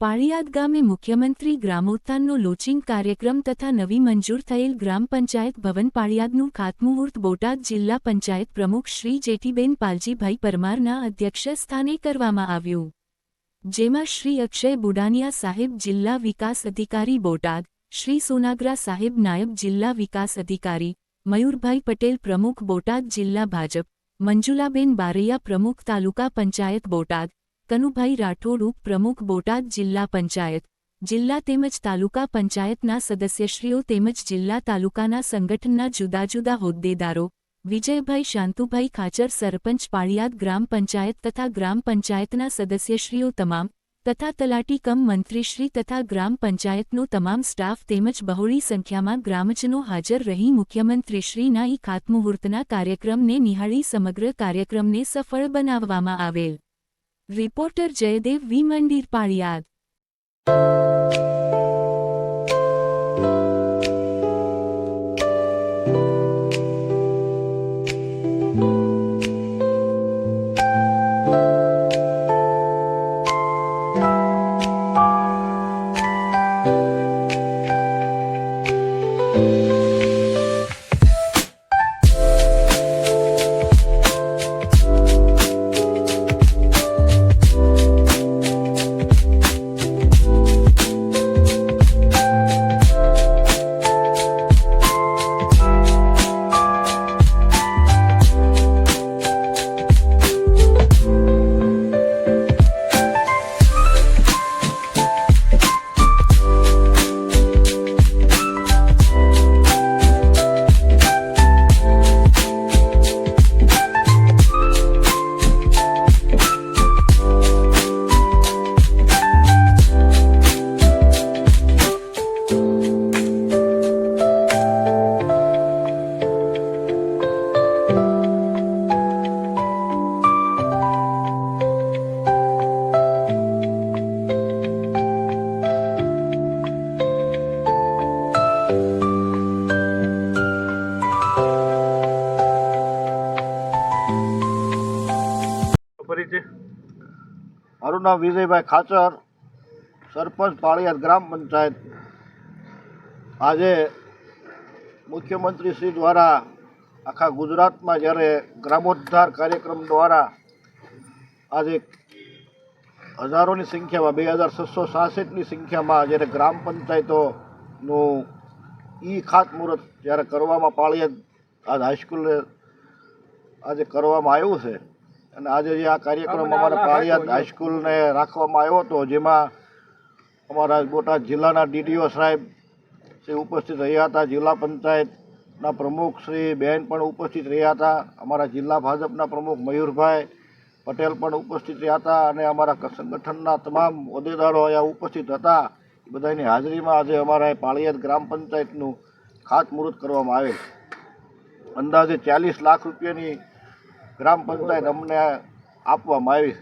પાળિયાદ ગામે મુખ્યમંત્રી ગ્રામોત્થાનનો લોન્ચિંગ કાર્યક્રમ તથા નવી મંજૂર થયેલ ગ્રામ પંચાયત ભવન પાળિયાદનું ખાતમુહૂર્ત બોટાદ જિલ્લા પંચાયત પ્રમુખ શ્રી જેઠીબેન પાલજીભાઈ પરમારના અધ્યક્ષસ્થાને કરવામાં આવ્યું, જેમાં શ્રી અક્ષય બુડાનિયા સાહેબ જિલ્લા વિકાસ અધિકારી બોટાદ, શ્રી સોનાગરા સાહેબ નાયબ જિલ્લા વિકાસ અધિકારી, મયુરભાઈ પટેલ પ્રમુખ બોટાદ જિલ્લા ભાજપ, મંજુલાબેન બારૈયા પ્રમુખ તાલુકા પંચાયત બોટાદ, કનુભાઈ રાઠોડ ઉપપ્રમુખ બોટાદ જિલ્લા પંચાયત, જિલ્લા તેમજ તાલુકા પંચાયતના સદસ્યશ્રીઓ તેમજ જિલ્લા તાલુકાના સંગઠનના જુદા જુદા હોદ્દેદારો, વિજયભાઈ શાંતુભાઈ ખાચર સરપંચ પાળિયાદ ગ્રામ પંચાયત તથા ગ્રામ પંચાયતના સદસ્યશ્રીઓ તમામ તથા તલાટી કમ મંત્રીશ્રી તથા ગ્રામ પંચાયતનો તમામ સ્ટાફ તેમજ બહોળી સંખ્યામાં ગ્રામજનો હાજર રહી મુખ્યમંત્રીશ્રીના ઈ ખાતમુહૂર્તના કાર્યક્રમને નિહાળી સમગ્ર કાર્યક્રમને સફળ બનાવવામાં આવેલ. રિપોર્ટર જયદેવ વી મંદિર પાળિયાદ. મારું નામ વિજયભાઈ ખાચર, સરપંચ પાળિયાદ ગ્રામ પંચાયત. આજે મુખ્યમંત્રી શ્રી દ્વારા આખા ગુજરાતમાં જ્યારે ગ્રામોદ્ધાર કાર્યક્રમ દ્વારા આજે હજારોની સંખ્યામાં 2666ની સંખ્યામાં જ્યારે ગ્રામ પંચાયતોનું ઈ ખાતમુહૂર્ત જ્યારે કરવામાં પાળિયાદ આજ હાઈસ્કૂલે આજે કરવામાં આવ્યું છે. અને આજે જે આ કાર્યક્રમ અમારા પાળિયાદ હાઈસ્કૂલને રાખવામાં આવ્યો હતો, જેમાં અમારા બોટાદ જિલ્લાના ડીડીઓ સાહેબ શ્રી ઉપસ્થિત રહ્યા હતા, જિલ્લા પંચાયતના પ્રમુખ શ્રી બહેન પણ ઉપસ્થિત રહ્યા હતા, અમારા જિલ્લા ભાજપના પ્રમુખ મયુરભાઈ પટેલ પણ ઉપસ્થિત રહ્યા હતા અને અમારા સંગઠનના તમામ હોદ્દેદારો અહીંયા ઉપસ્થિત હતા. એ બધાની હાજરીમાં આજે અમારા પાળિયાદ ગ્રામ પંચાયતનું ખાતમુહૂર્ત કરવામાં આવેલ. અંદાજે 40 લાખ રૂપિયાની ગ્રામ પંચાયત અમને આપવામાં આવી.